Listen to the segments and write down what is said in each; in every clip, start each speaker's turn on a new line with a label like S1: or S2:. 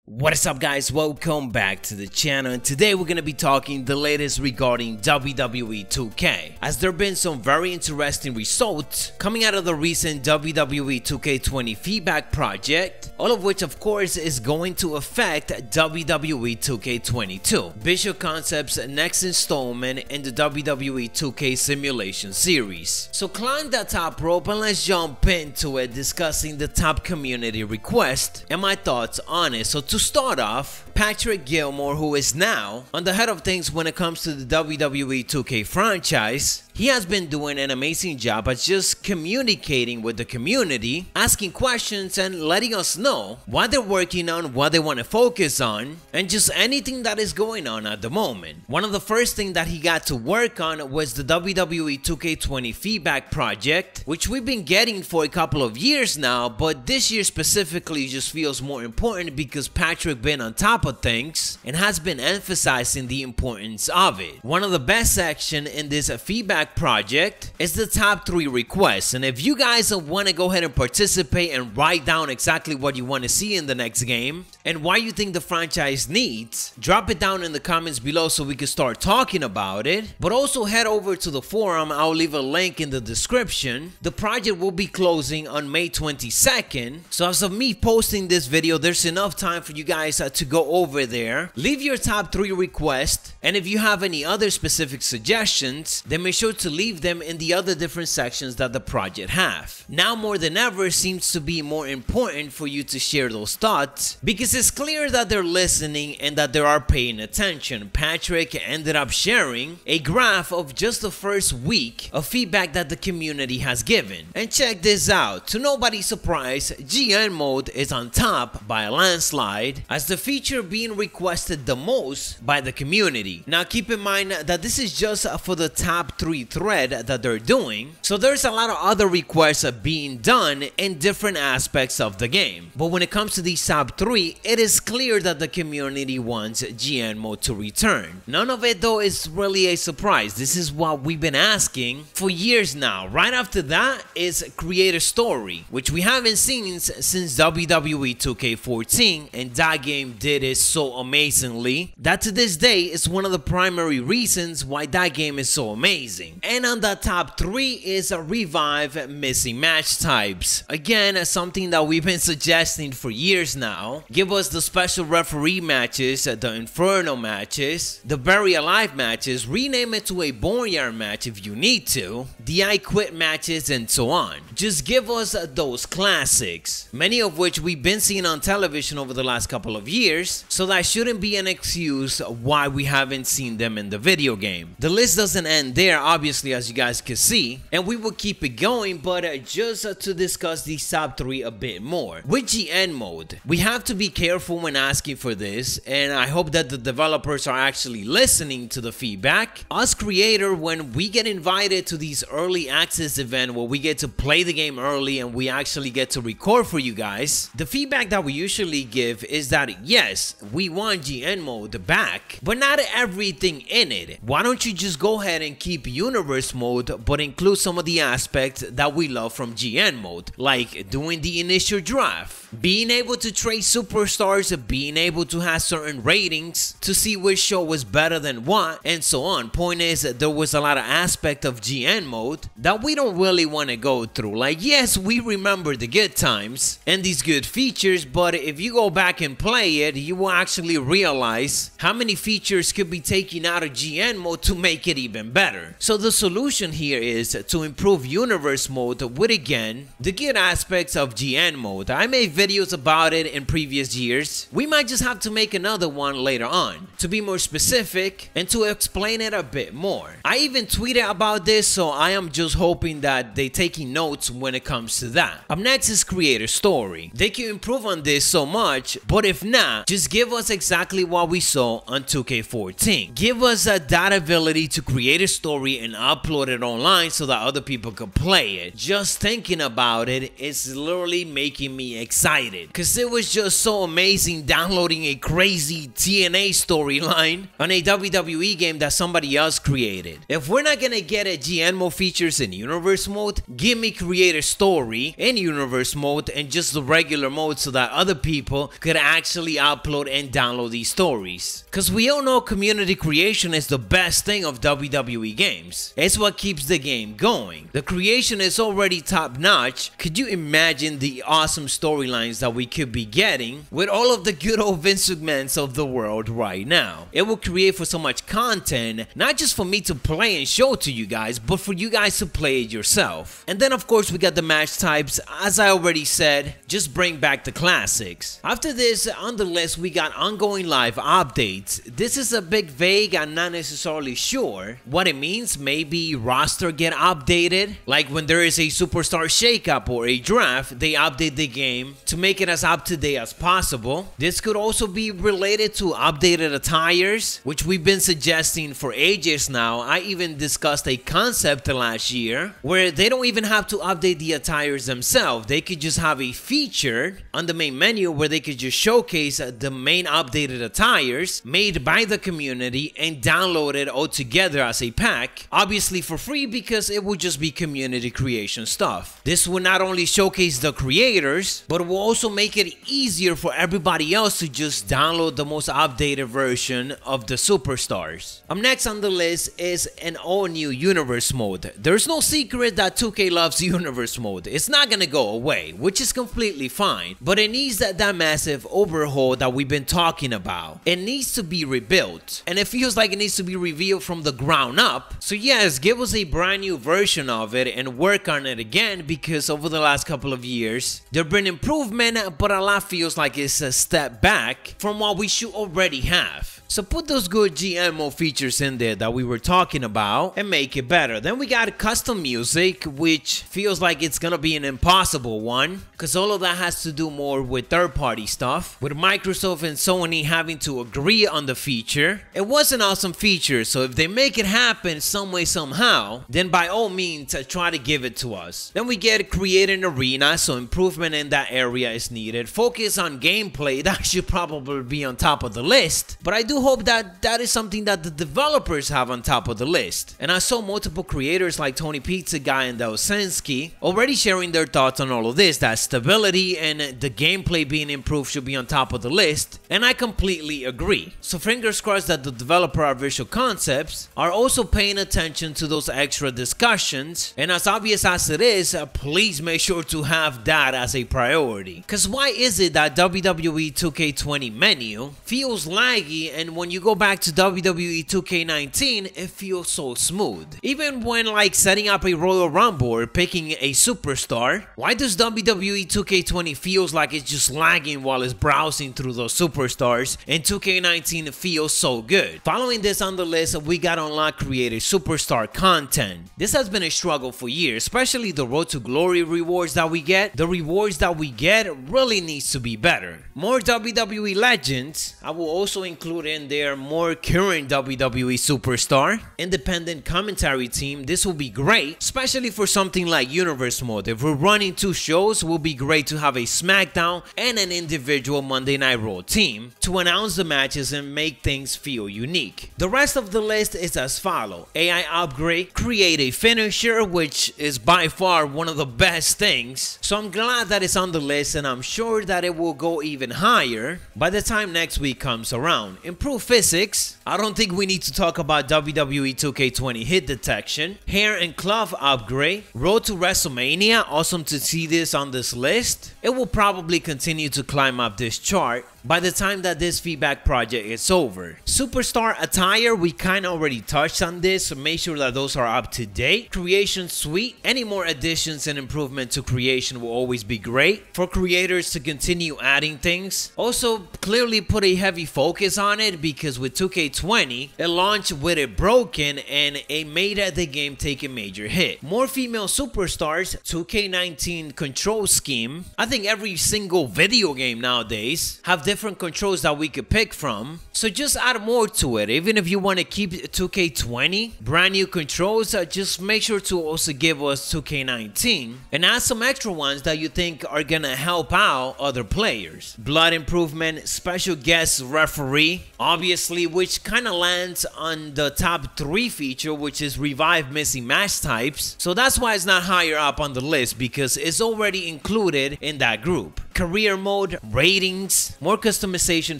S1: What is up, guys? Welcome back to the channel, and today we're going to be talking the latest regarding WWE 2K, as there have been some very interesting results coming out of the recent WWE 2K20 feedback project, all of which of course is going to affect WWE 2K22, Visual Concepts' next installment in the WWE 2K simulation series. So climb that top rope and let's jump into it, discussing the top community request and my thoughts on it. So to start off, Patrick Gilmore, who is now on the head of things when it comes to the WWE 2K franchise, he has been doing an amazing job at just communicating with the community, asking questions and letting us know what they're working on, what they want to focus on, and just anything that is going on at the moment. One of the first things that he got to work on was the WWE 2K20 feedback project, which we've been getting for a couple of years now, but this year specifically just feels more important because Patrick been on top of things and has been emphasizing the importance of it. One of the best sections in this feedback project is the top 3 requests, and if you guys want to go ahead and participate and write down exactly what you want to see in the next game and why you think the franchise needs, drop it down in the comments below so we can start talking about it. But also head over to the forum. I'll leave a link in the description. The project will be closing on May 22nd, so as of me posting this video, there's enough time for you guys to go over there, leave your top 3 requests, and if you have any other specific suggestions, then make sure to leave them in the other different sections that the project have. Now more than ever seems to be more important for you to share those thoughts, because it's clear that they're listening and that they are paying attention. Patrick ended up sharing a graph of just the first week of feedback that the community has given. And check this out, to nobody's surprise, GN mode is on top by a landslide as the feature being requested the most by the community. Now keep in mind that this is just for the top 3 thread that they're doing, so there's a lot of other requests being done in different aspects of the game. But when it comes to these top 3, it is clear that the community wants GN mode to return. None of it though is really a surprise. This is what we've been asking for years now. Right after that is creator story, which we haven't seen since WWE 2K14, and that game did it so amazingly that to this day is one of the primary reasons why that game is so amazing. And on the top 3 is a revive missing match types. Again, something that we've been suggesting for years now. Give us the special referee matches, the Inferno matches, the Bury Alive matches, rename it to a Boneyard match if you need to, the I Quit matches, and so on. Just give us those classics, many of which we've been seeing on television over the last couple of years, so that shouldn't be an excuse why we haven't seen them in the video game. The list doesn't end there, obviously, as you guys can see, and we will keep it going, but just to discuss these top 3 a bit more. With GN mode, we have to be careful when asking for this, and I hope that the developers are actually listening to the feedback. Us creator, when we get invited to these early access events where we get to play the game early and we actually get to record for you guys, the feedback that we usually give is that yes, we want GN mode back, but not everything in it. Why don't you just go ahead and keep universe mode but include some of the aspects that we love from GN mode, like doing the initial draft, being able to trade superstars, being able to have certain ratings to see which show was better than what, and so on. Point is, there was a lot of aspect of GN mode that we don't really want to go through. Like, yes, we remember the good times and these good features, but if you go back and play it, you will actually realize how many features could be taken out of GN mode to make it even better. So the solution here is to improve universe mode with, again, the good aspects of GN mode. I made videos about it in previous years. We might just have to make another one later on to be more specific and to explain it a bit more. I even tweeted about this, so I am just hoping that they taking notes when it comes to that. Up next is creator story. They can improve on this so much, but if not, just give us exactly what we saw on 2K14. Give us that ability to create a story and upload it online so that other people could play it. Just thinking about it is literally making me excited, because it was just so amazing downloading a crazy TNA storyline on a WWE game that somebody else created. If we're not gonna get a GN mode features in universe mode, give me creator story in universe mode and just the regular mode so that other people could actually upload and download these stories. Because we all know community creation is the best thing of WWE games. It's what keeps the game going. The creation is already top notch. Could you imagine the awesome storylines that we could be getting with all of the good old Vince McMahons of the world right now? It will create for so much content, not just for me to play and show to you guys, but for you guys to play it yourself. And then of course we got the match types. As I already said, just bring back the classics. After this, on the list we got ongoing live updates. This is a bit vague. I'm not necessarily sure what it means. Maybe roster get updated, like when there is a superstar shakeup or a draft, they update the game to make it as up to date as possible. This could also be related to updated attires, which we've been suggesting for ages now. I even discussed a concept last year where they don't even have to update the attires themselves. They could just have a feature on the main menu where they could just showcase the main updated attires made by the community and download it all together as a pack, obviously for free, because it would just be community creation stuff. This will not only showcase the creators, but it will also make it easier for everybody else to just download the most updated version of the superstars. Next on the list is an all new universe mode. There's no secret that 2K loves universe mode. It's not gonna go away, which is completely fine, but it needs that massive overhaul that we've been talking about. It needs to be rebuilt, and it feels like it needs to be revealed from the ground up. So yes, give us a brand new version of it and work on it again, because over the last couple of years there've been improvement, but a lot feels like it's a step back from what we should already have. So put those good GMO features in there that we were talking about and make it better. Then we got custom music, which feels like it's gonna be an impossible one, because all of that has to do more with third-party stuff, with Microsoft and Sony having to agree on the feature. It was an awesome feature, so if they make it happen some way somehow, then by all means try to give it to us. Then we get create an arena, so improvement in that area is needed. Focus on gameplay, that should probably be on top of the list, but I do hope that that is something that the developers have on top of the list. And I saw multiple creators like Tony Pizza Guy and Delsinski already sharing their thoughts on all of this, that stability and the gameplay being improved should be on top of the list, and I completely agree. So fingers crossed that the developer of Visual Concepts are also paying attention to those extra discussions, and as obvious as it is, please make sure to have that as a priority. Cause why is it that WWE 2K20 menu feels laggy, and when you go back to WWE 2K19 it feels so smooth? Even when like setting up a Royal Rumble or picking a superstar, why does WWE 2K20 feels like it's just lagging while it's browsing through those superstars, and 2K19 feels so good? Following this on the list, we got unlock creator superstar content. This has been a struggle for years, especially the Road to Glory rewards that we get. The rewards that we get really needs to be better. More WWE legends. I will also include in there more current WWE superstar, independent commentary team. This will be great, especially for something like universe mode. If we're running two shows, it will be great to have a SmackDown and an individual Monday Night Raw team to announce the matches and make things feel unique. The rest of the list is as follows: AI upgrade, create a finisher, which is by far one of the best things, so I'm glad that it's on the list, and I'm sure that it will go even higher by the time next week comes around. Improve physics. I don't think we need to talk about WWE 2K20 hit detection. Hair and cloth upgrade. Road to WrestleMania. Awesome to see this on this list. It will probably continue to climb up this chart by the time that this feedback project is over. Superstar attire, we kinda already touched on this, so make sure that those are up to date. Creation suite, any more additions and improvement to creation will always be great for creators to continue adding things. Also, clearly put a heavy focus on it, because with 2K20, it launched with it broken and it made the game take a major hit. More female superstars, 2K19 control scheme. I think every single video game nowadays have different controls that we could pick from. So just add more to it. Even if you want to keep 2K20, brand new controls, just make sure to also give us 2K19 and add some extra ones that you think are gonna help out other players. Blood improvement, special guest referee, obviously, which kind of lands on the top 3 feature, which is revive missing match types. So that's why it's not higher up on the list, because it's already included in that group. Career mode, ratings, more customization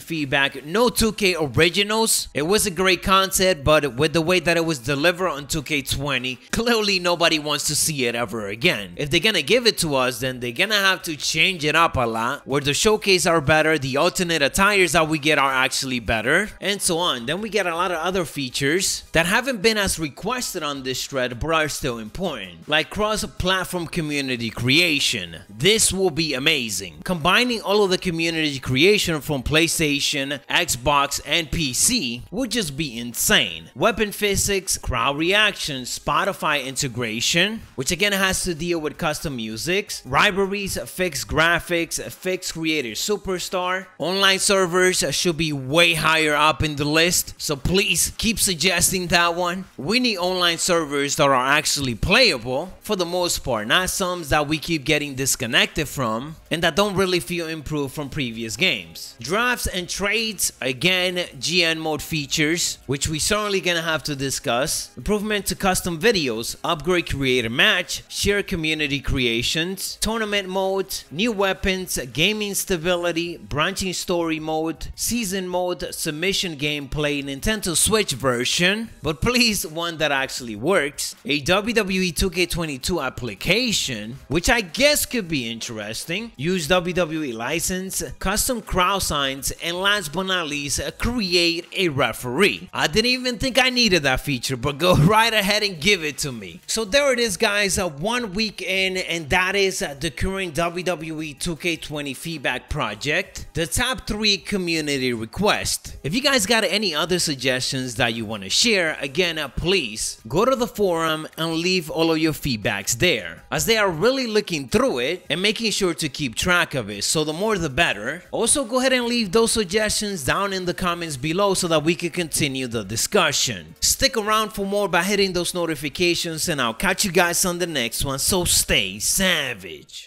S1: feedback, no 2K originals. It was a great concept, but with the way that it was delivered on 2K20, clearly nobody wants to see it ever again. If they're gonna give it to us, then they're gonna have to change it up a lot, where the showcase are better, the alternate attires that we get are actually better, and so on. Then we get a lot of other features that haven't been as requested on this thread, but are still important, like cross-platform community creation. This will be amazing. Combining all of the community creation from PlayStation, Xbox, and PC would just be insane. Weapon physics, crowd reactions, Spotify integration, which again has to deal with custom musics, rivalries, fixed graphics, fixed creator superstar. Online servers should be way higher up in the list, so please keep suggesting that one. We need online servers that are actually playable for the most part, not some that we keep getting disconnected from and that don't really feel improved from previous games. Drafts and trades, again, GN mode features, which we certainly gonna have to discuss. Improvement to custom videos, upgrade creator match, share community creations, tournament mode, new weapons, gaming stability, branching story mode, season mode, submission gameplay, Nintendo Switch version, but please one that actually works, a WWE 2K22 application, which I guess could be interesting, use WWE license, custom crowd signs, and last but not least, create a referee. I didn't even think I needed that feature, but go right ahead and give it to me. So there it is, guys, 1 week in, and that is the current WWE 2K20 feedback project, the top 3 community requests. If you guys got any other suggestions that you want to share, again, please go to the forum and leave all of your feedbacks there, as they are really looking through it and making sure to keep track of it, so the more the better. Also, go ahead and leave those suggestions down in the comments below so that we can continue the discussion. Stick around for more by hitting those notifications, and I'll catch you guys on the next one, so stay savage.